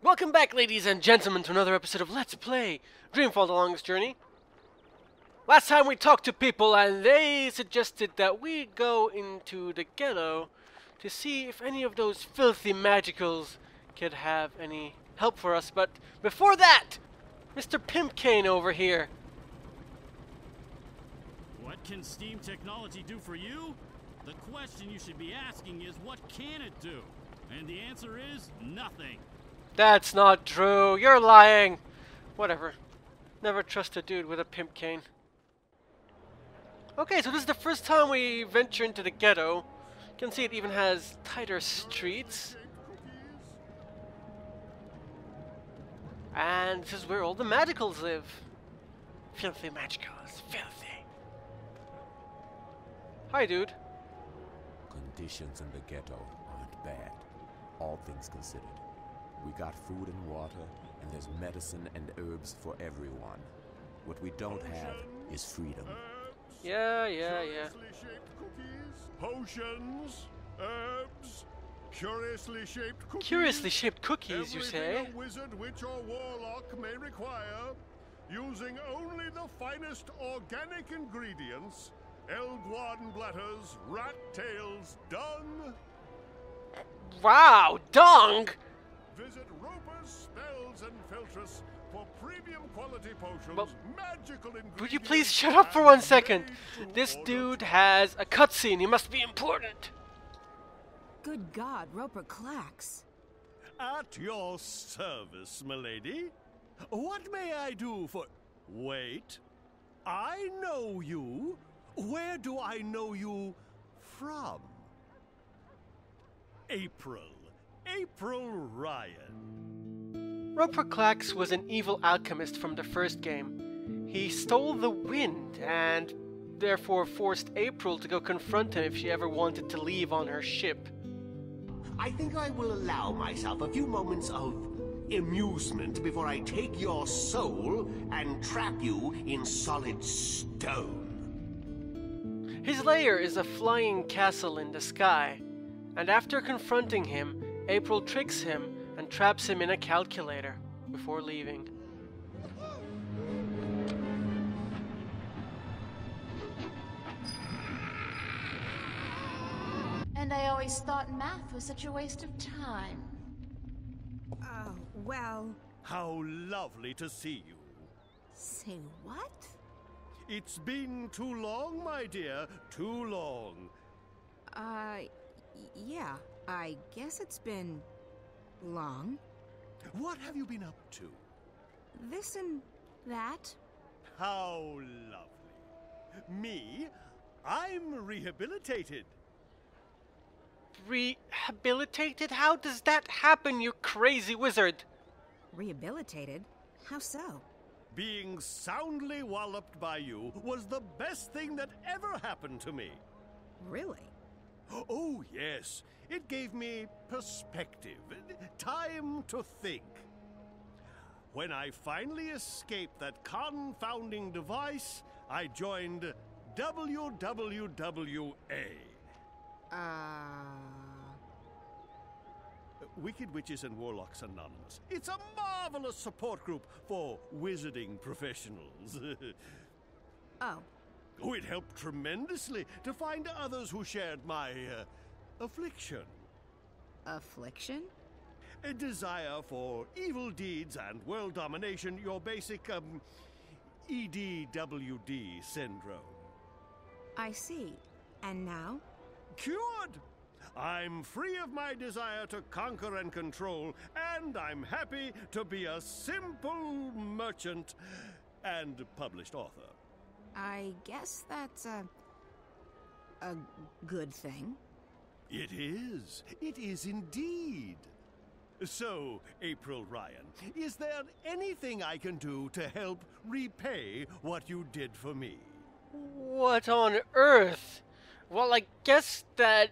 Welcome back, ladies and gentlemen, to another episode of Let's Play Dreamfall: The Longest Journey. Last time we talked to people and they suggested that we go into the ghetto to see if any of those filthy magicals could have any help for us. But before that, Mr. Pimpcane over here. What can steam technology do for you? The question you should be asking is, what can it do? And the answer is nothing. That's not true. You're lying. Whatever. Never trust a dude with a pimp cane. Okay, so this is the first time we venture into the ghetto. You can see it even has tighter streets. And this is where all the magicals live. Filthy magicals. Filthy. Hi, dude. Conditions in the ghetto aren't bad, all things considered. We got food and water, and there's medicine and herbs for everyone. What we don't have is freedom. Yeah. Curiously shaped cookies, potions, herbs, curiously shaped cookies. Curiously shaped cookies, you say? Everything a wizard, witch, or warlock may require, using only the finest organic ingredients: elguan bladders, rat tails, dung. Wow, dung! Visit Roper's Spells and Filtress for premium quality potions, Well, magical ingredients. Would you please shut up for 1 and second? made to This order. dude has a cutscene. He must be important. Good God, Roper clacks. At your service, milady. What may I do for... Wait. I know you. Where do I know you from? April Ryan. Roper Clax was an evil alchemist from the first game. He stole the wind and therefore forced April to go confront him if she ever wanted to leave on her ship. I think I will allow myself a few moments of amusement before I take your soul and trap you in solid stone. His lair is a flying castle in the sky, and after confronting him, April tricks him and traps him in a calculator before leaving. And I always thought math was such a waste of time. Oh, well, How lovely to see you. say what? It's been too long, my dear. Too long. Yeah, I guess it's been long. What have you been up to? This and that. How lovely. Me? I'm rehabilitated. Rehabilitated? How does that happen, you crazy wizard? Rehabilitated? How so? Being soundly walloped by you was the best thing that ever happened to me. Really? Oh, yes. It gave me perspective, time to think. When I finally escaped that confounding device, I joined WWWA. Wicked Witches and Warlocks Anonymous. It's a marvelous support group for wizarding professionals. Oh. Oh, it helped tremendously to find others who shared my affliction. Affliction? A desire for evil deeds and world domination, your basic, EDWD syndrome. I see. And now? Cured! I'm free of my desire to conquer and control, and I'm happy to be a simple merchant and published author. I guess that's a good thing. It is. It is indeed. So, April Ryan, is there anything I can do to help repay what you did for me? What on earth? Well, I guess that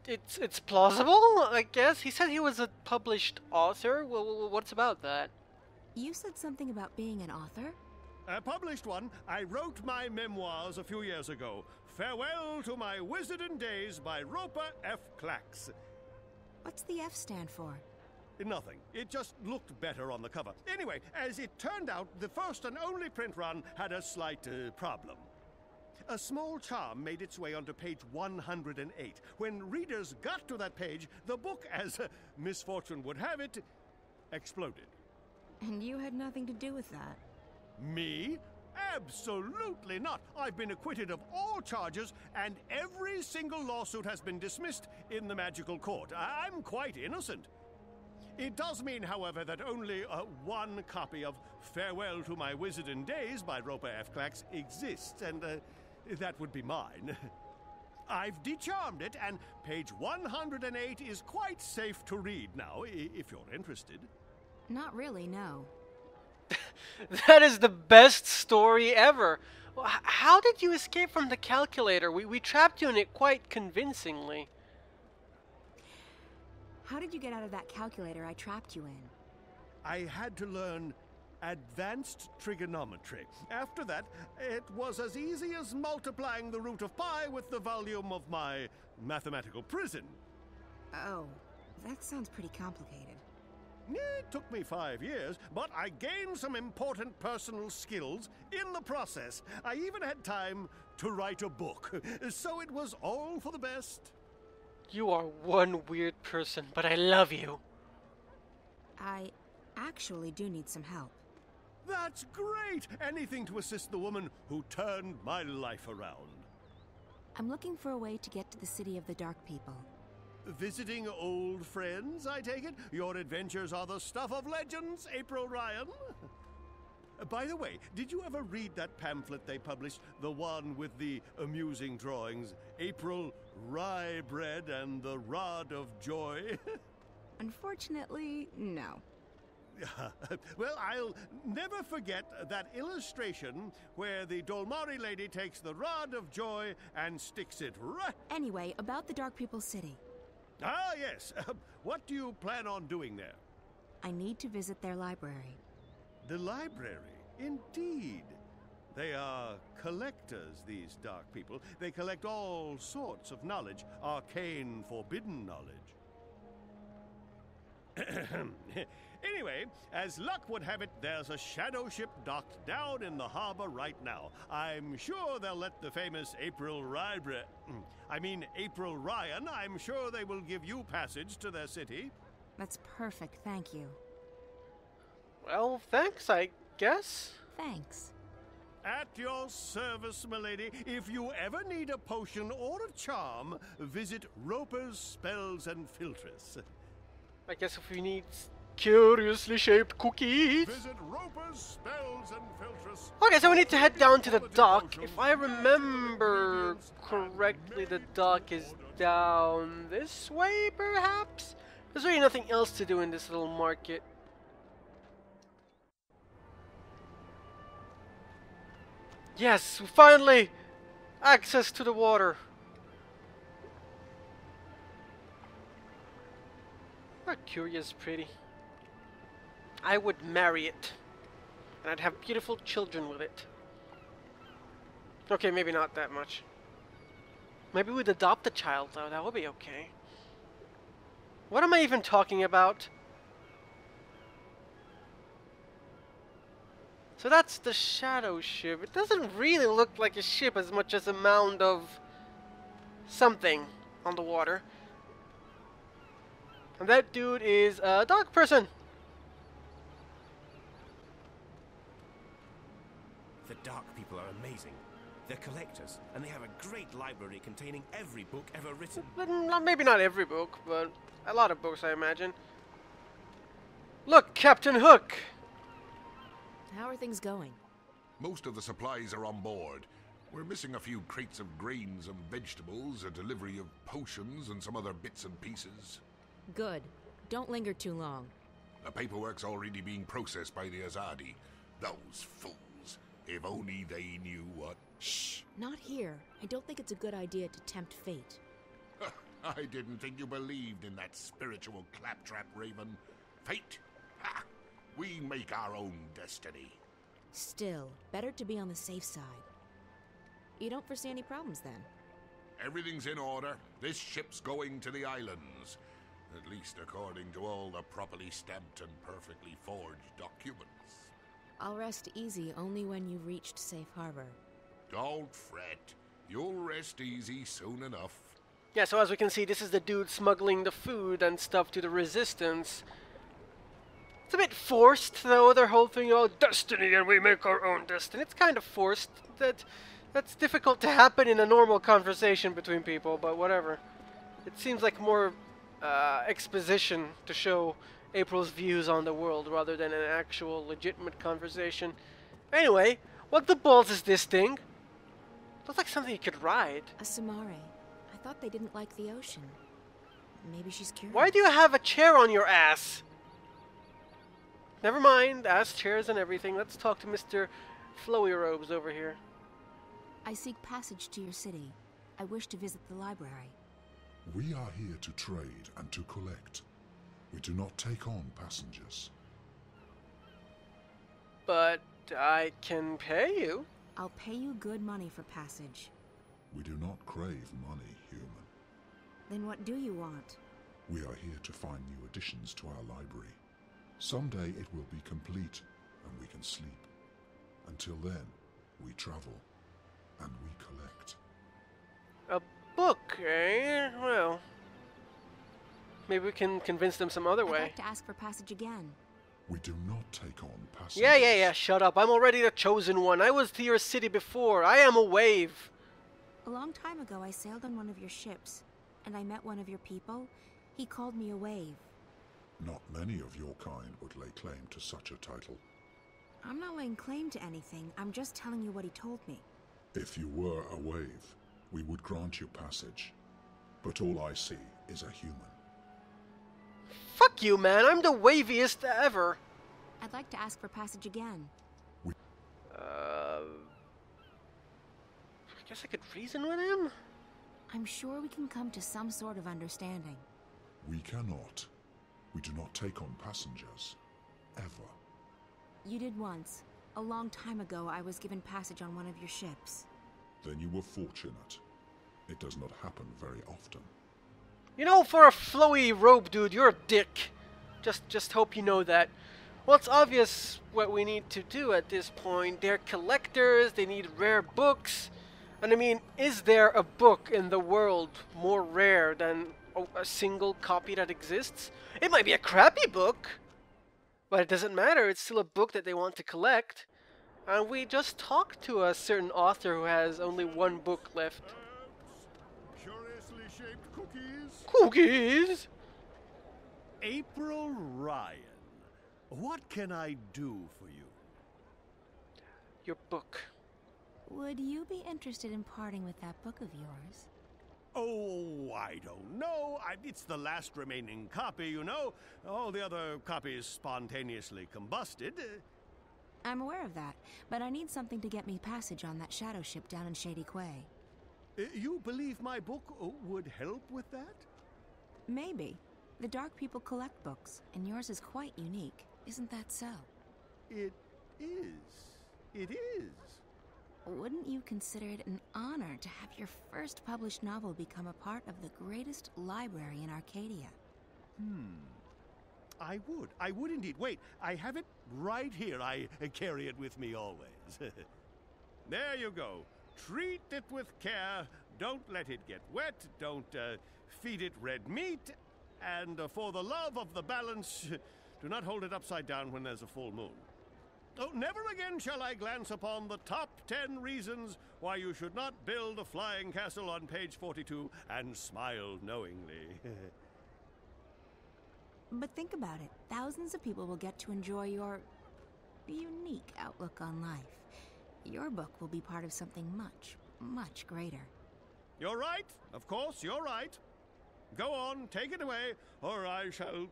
it's plausible, I guess. He said he was a published author. Well, what's about that? You said something about being an author? I published one. I wrote my memoirs a few years ago. Farewell to my wizarding days by Roper F. Clax. What's the F stand for? Nothing. It just looked better on the cover. Anyway, as it turned out, the first and only print run had a slight problem. A small charm made its way onto page 108. When readers got to that page, the book, as misfortune would have it, exploded. And you had nothing to do with that. Me? Absolutely not. I've been acquitted of all charges, and every single lawsuit has been dismissed in the magical court. I'm quite innocent. It does mean, however, that only one copy of Farewell to My Wizarding Days by Roper F. Clax exists, and that would be mine. I've decharmed it, and page 108 is quite safe to read now, if you're interested. Not really, no. That is the best story ever. How did you escape from the calculator? We trapped you in it quite convincingly. How did you get out of that calculator I trapped you in? I had to learn advanced trigonometry. After that, it was as easy as multiplying the root of pi with the volume of my mathematical prison. Oh, that sounds pretty complicated. It took me 5 years, but I gained some important personal skills in the process. I even had time to write a book, so it was all for the best. You are one weird person, but I love you. I actually do need some help. That's great! Anything to assist the woman who turned my life around. I'm looking for a way to get to the city of the Dark People. Visiting old friends, I take it? Your adventures are the stuff of legends, April Ryan. By the way, did you ever read that pamphlet they published? The one with the amusing drawings? April Rye Bread and the Rod of Joy? Unfortunately, no. Well, I'll never forget that illustration where the Dolmari lady takes the Rod of Joy and sticks it right... Anyway, about the Dark People City. Ah, yes. What do you plan on doing there? I need to visit their library. The library? Indeed. They are collectors, these dark people. They collect all sorts of knowledge, arcane, forbidden knowledge. Anyway, as luck would have it, there's a shadow ship docked down in the harbor right now. I'm sure they'll let the famous April Ryan, I'm sure they will give you passage to their city. That's perfect, thank you. Well, thanks, I guess. Thanks. At your service, milady. If you ever need a potion or a charm, visit Roper's Spells and Filtress. I guess if we need curiously shaped cookies. Visit Roper's Spells and Filtress. Okay, so we need to head down to the dock. If I remember correctly, the dock is down this way, perhaps? There's really nothing else to do in this little market. Yes, finally! Access to the water. Mercury is pretty. I would marry it. And I'd have beautiful children with it. Okay, maybe not that much. Maybe we'd adopt a child, though. That would be okay. What am I even talking about? So that's the shadow ship. It doesn't really look like a ship as much as a mound of something on the water. And that dude is a dog person. The Dark People are amazing. They're collectors, and they have a great library containing every book ever written. Maybe not every book, but a lot of books, I imagine. Look, Captain Hook! How are things going? Most of the supplies are on board. We're missing a few crates of grains and vegetables, a delivery of potions, and some other bits and pieces. Good. Don't linger too long. The paperwork's already being processed by the Azadi. Those fools. If only they knew what... Shh! Not here. I don't think it's a good idea to tempt fate. I didn't think you believed in that spiritual claptrap, Raven. Fate? Ha! We make our own destiny. Still, better to be on the safe side. You don't foresee any problems, then? Everything's in order. This ship's going to the islands. At least according to all the properly stamped and perfectly forged documents. I'll rest easy only when you've reached Safe Harbor. Don't fret. You'll rest easy soon enough. Yeah, so as we can see, this is the dude smuggling the food and stuff to the Resistance. It's a bit forced, though, their whole thing about destiny and we make our own destiny. It's kind of forced. That's difficult to happen in a normal conversation between people, but whatever. It seems like more exposition to show April's views on the world rather than an actual legitimate conversation. Anyway, what the balls is this thing? Looks like something you could ride. A Samare. I thought they didn't like the ocean. Maybe she's curious. Why do you have a chair on your ass? Never mind, ass chairs and everything. Let's talk to Mr. Flowy Robes over here. I seek passage to your city. I wish to visit the library. We are here to trade and to collect. We do not take on passengers. But I can pay you. I'll pay you good money for passage. We do not crave money, human. Then what do you want? We are here to find new additions to our library. Someday it will be complete, and we can sleep. Until then, we travel, and we collect. A book, eh? Well, maybe we can convince them some other way. I'd like to ask for passage again. We do not take on passengers. Yeah, shut up. I'm already the chosen one. I was to your city before. I am a wave. A long time ago, I sailed on one of your ships, and I met one of your people. He called me a wave. Not many of your kind would lay claim to such a title. I'm not laying claim to anything. I'm just telling you what he told me. If you were a wave, we would grant you passage. But all I see is a human. Fuck you, man. I'm the waviest ever. I'd like to ask for passage again. I guess I could reason with him? I'm sure we can come to some sort of understanding. We cannot. We do not take on passengers. Ever. You did once. A long time ago, I was given passage on one of your ships. Then you were fortunate. It does not happen very often. You know, for a flowy robe dude, you're a dick. Just hope you know that. Well, it's obvious what we need to do at this point. They're collectors, they need rare books. And I mean, is there a book in the world more rare than a single copy that exists? It might be a crappy book, but it doesn't matter. It's still a book that they want to collect. And we just talked to a certain author who has only one book left. Curiously shaped cookies. Cookies? April Ryan, what can I do for you? Your book. Would you be interested in parting with that book of yours? Oh, I don't know. It's the last remaining copy, you know. All the other copies spontaneously combusted. I'm aware of that, but I need something to get me passage on that shadow ship down in Shady Quay. You believe my book would help with that? Maybe. The Dark People collect books, and yours is quite unique. Isn't that so? It is. It is. Wouldn't you consider it an honor to have your first published novel become a part of the greatest library in Arcadia? I would. I would indeed. Wait, I have it right here. I carry it with me always. There you go. Treat it with care. Don't let it get wet. Don't feed it red meat. And for the love of the balance, do not hold it upside down when there's a full moon. Oh, never again shall I glance upon the top 10 reasons why you should not build a flying castle on page 42 and smile knowingly. But think about it. Thousands of people will get to enjoy your unique outlook on life. Your book will be part of something much, much greater. You're right. Of course, you're right. Go on, take it away, or I shall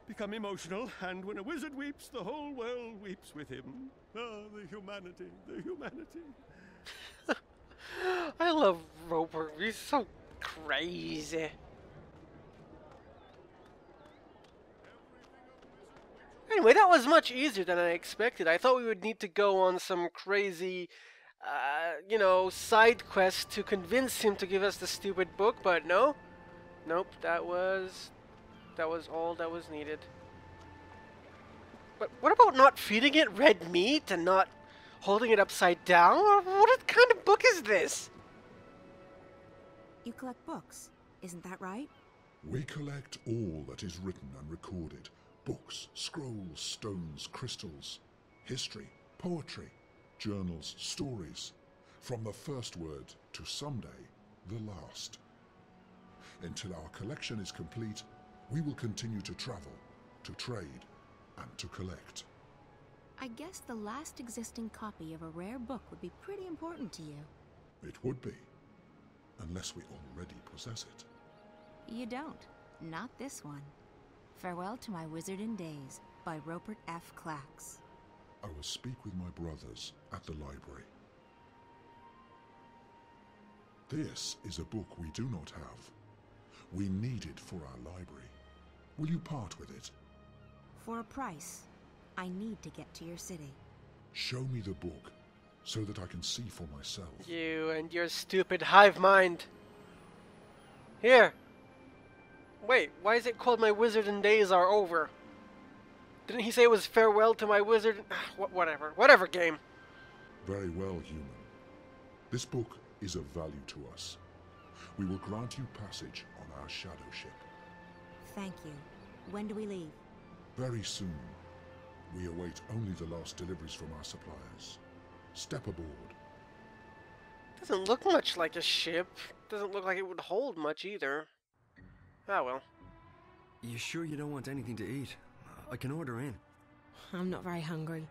become emotional, and when a wizard weeps, the whole world weeps with him. Ah, the humanity, the humanity. I love Roper. He's so crazy. Anyway, that was much easier than I expected. I thought we would need to go on some crazy, side quest to convince him to give us the stupid book, but no. Nope, that was That was all that was needed. But what about not feeding it red meat and not holding it upside down? What kind of book is this? You collect books, isn't that right? We collect all that is written and recorded. Books, scrolls, stones, crystals, history, poetry, journals, stories. From the first word to someday, the last. Until our collection is complete, we will continue to travel, to trade, and to collect. I guess the last existing copy of a rare book would be pretty important to you. It would be, unless we already possess it. You don't. Not this one. Farewell to My Wizarding Days by Rupert F. Clacks. I will speak with my brothers at the library. This is a book we do not have. We need it for our library. Will you part with it? For a price. I need to get to your city. Show me the book, so that I can see for myself. You and your stupid hive mind. Here. Wait, why is it called My Wizarding Days Are Over? Didn't he say it was farewell to my wizard? Whatever. Whatever, game. Very well, human. This book is of value to us. We will grant you passage on our shadow ship. Thank you. When do we leave? Very soon. We await only the last deliveries from our suppliers. Step aboard. Doesn't look much like a ship. Doesn't look like it would hold much either. Ah well. You sure you don't want anything to eat? I can order in. I'm not very hungry.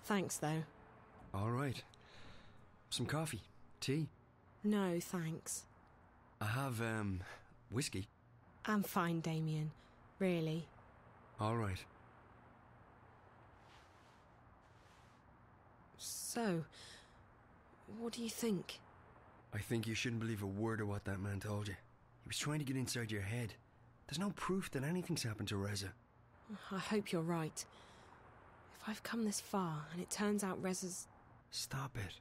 Thanks, though. All right. Some coffee? Tea? No, thanks. I have, whiskey. I'm fine, Damien. Really. All right. So, what do you think? I think you shouldn't believe a word of what that man told you. He was trying to get inside your head. There's no proof that anything's happened to Reza. I hope you're right. If I've come this far and it turns out Reza's... Stop it.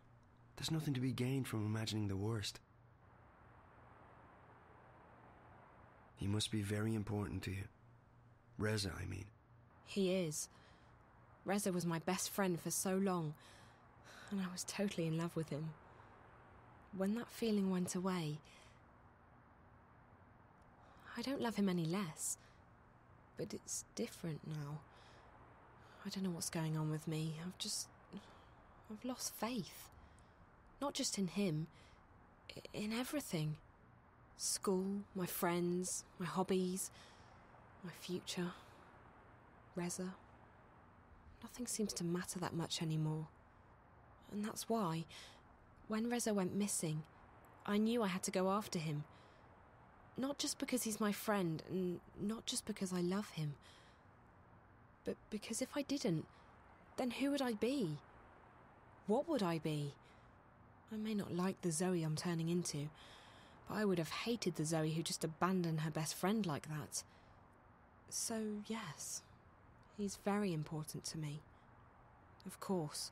There's nothing to be gained from imagining the worst. He must be very important to you. Reza, I mean. He is. Reza was my best friend for so long, and I was totally in love with him. When that feeling went away, I don't love him any less, but it's different now. I don't know what's going on with me. I've lost faith. Not just in him, in everything. School, my friends, my hobbies, my future, Reza. Nothing seems to matter that much anymore. And that's why, when Reza went missing, I knew I had to go after him. Not just because he's my friend, and not just because I love him, but because if I didn't, then who would I be? What would I be? I may not like the Zoe I'm turning into, but I would have hated the Zoe who just abandoned her best friend like that. So, yes, he's very important to me. Of course.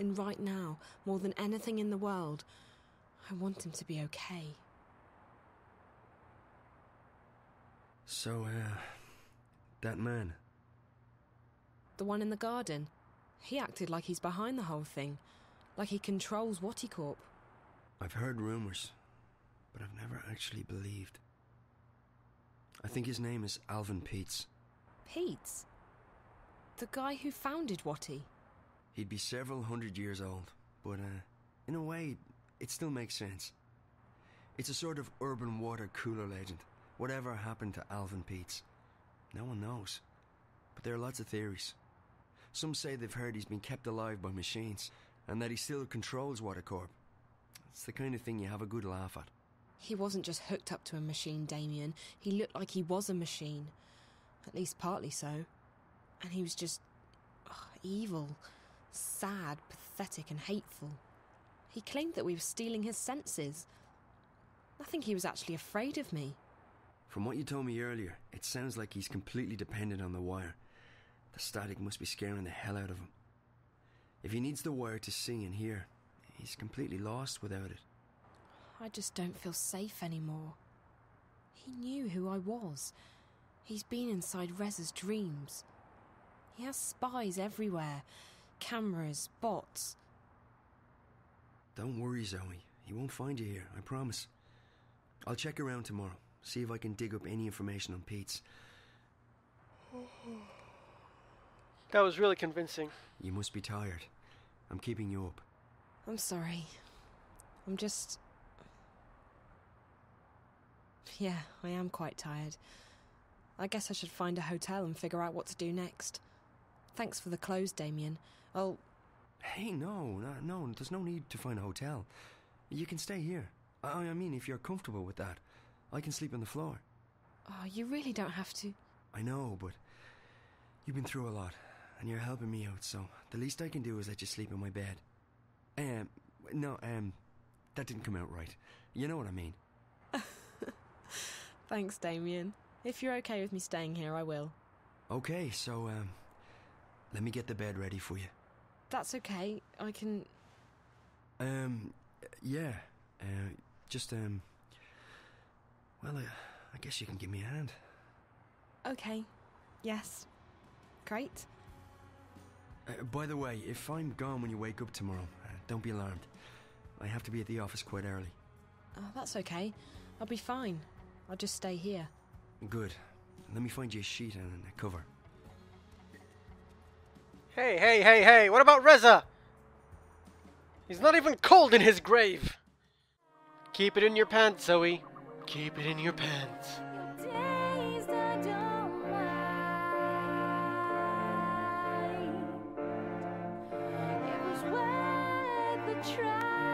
And right now, more than anything in the world, I want him to be okay. So, that man. The one in the garden. He acted like he's behind the whole thing. Like he controls Waticorp. I've heard rumors, but I've never actually believed. I think his name is Alvin Peets. Peets? The guy who founded Wati? He'd be several hundred years old, but, in a way, it still makes sense. It's a sort of urban water cooler legend. Whatever happened to Alvin Peets? No one knows. But there are lots of theories. Some say they've heard he's been kept alive by machines, and that he still controls Waticorp. It's the kind of thing you have a good laugh at. He wasn't just hooked up to a machine, Damien. He looked like he was a machine. At least partly so. And he was just... evil. Sad, pathetic and hateful. He claimed that we were stealing his senses. I think he was actually afraid of me. From what you told me earlier, it sounds like he's completely dependent on the wire. The static must be scaring the hell out of him. If he needs the wire to see and hear, he's completely lost without it. I just don't feel safe anymore. He knew who I was. He's been inside Reza's dreams. He has spies everywhere. Cameras, bots. Don't worry, Zoe. He won't find you here, I promise. I'll check around tomorrow, see if I can dig up any information on Pete's. That was really convincing. You must be tired. I'm keeping you up. I'm sorry. I'm just... Yeah, I am quite tired. I guess I should find a hotel and figure out what to do next. Thanks for the clothes, Damien. I'll... Hey, no, there's no need to find a hotel. You can stay here. I mean, if you're comfortable with that, I can sleep on the floor. Oh, you really don't have to. I know, but you've been through a lot, and you're helping me out, so the least I can do is let you sleep in my bed. That didn't come out right. You know what I mean. Thanks, Damien. If you're okay with me staying here, I will. Okay, so, let me get the bed ready for you. That's okay. I can... Yeah. Well, I guess you can give me a hand. Okay. Yes. Great. By the way, if I'm gone when you wake up tomorrow, don't be alarmed. I have to be at the office quite early. Oh, that's okay. I'll be fine. I'll just stay here. Good. Let me find you a sheet and a cover. Hey, what about Reza? He's not even cold in his grave. Keep it in your pants, Zoe. Keep it in your pants. It was worth a try.